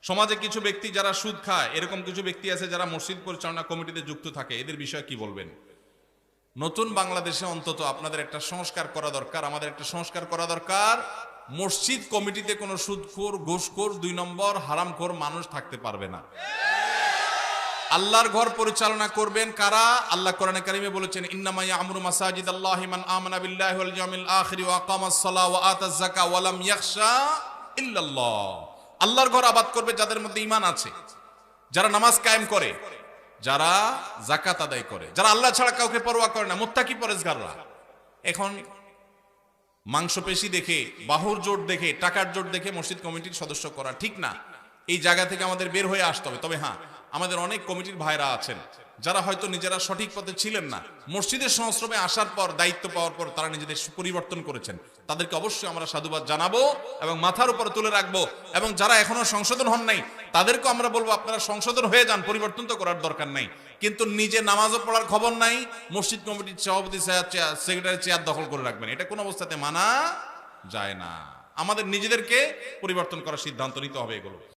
সমাজে কিছু ব্যক্তি যারা সুদ খায়, এরকম কিছু ব্যক্তি আছে যারা মসজিদ পরিচালনা কমিটিতে যুক্ত থাকে, এদের বিষয়ে কি বলবেন? নতুন বাংলাদেশে অন্তত আপনাদের একটা সংস্কার করা দরকার, আমাদের একটা সংস্কার করা দরকার। মসজিদ কমিটিতে কোনো সুদখোর, ঘুষখোর, 2 নম্বর হারামখোর মানুষ থাকতে পারবে না। আল্লাহর ঘর পরিচালনা করবেন কারা? আল্লাহ কোরআনে কারিমে বলেছেন, ইন্নামা ইয়ামুরু মাসাজিদাল্লাহি মান আমানা বিল্লাহি ওয়াল ইয়াউমিল আখির ওয়া আকামাস সালাহ ওয়া আতাজ যাকাত ওয়া লাম ইয়াখশা ইল্লাল্লাহ। আল্লাহর ঘর আবাদ করবে যাদের মধ্যে ঈমান আছে, যারা নামাজ কায়েম করে, যারা যাকাত আদায় করে, যারা আল্লাহ ছাড়া কাউকে পরোয়া করে না, মুত্তাকি পরেজগাররা। এখন মাংসপেশি দেখে, বাহুর জোট দেখে, টাকার জোট দেখে মসজিদ কমিটির সদস্য করা ঠিক না। এই জায়গা থেকে আমাদের বের হয়ে আসতে হবে। তবে হ্যাঁ, আমাদের অনেক কমিটির ভাইরা আছেন যারা হয়তো নিজেরা সঠিক পথে ছিলেন না, মসজিদের সংস্রবে আসার পর, দায়িত্ব পাওয়ার পর তারা নিজেদের পরিবর্তন করেছেন। তাদেরকে অবশ্যই আমরা সাধুবাদ জানাবো এবং মাথার উপরে তুলে রাখবো। এবং যারা এখনো সংশোধন হন নাই তাদেরকেও আমরা বলবো, আপনারা সংশোধন হয়ে যান, পরিবর্তন তো করার দরকার নাই। কিন্তু নিজে নামাজও পড়ার খবর নাই, মসজিদ কমিটির সভাপতি সেক্রেটারি চেয়ার দখল করে রাখবেন, এটা কোন অবস্থাতে মানা যায় না। আমাদের নিজেদেরকে পরিবর্তন করার সিদ্ধান্ত নিতে হবে এগুলো।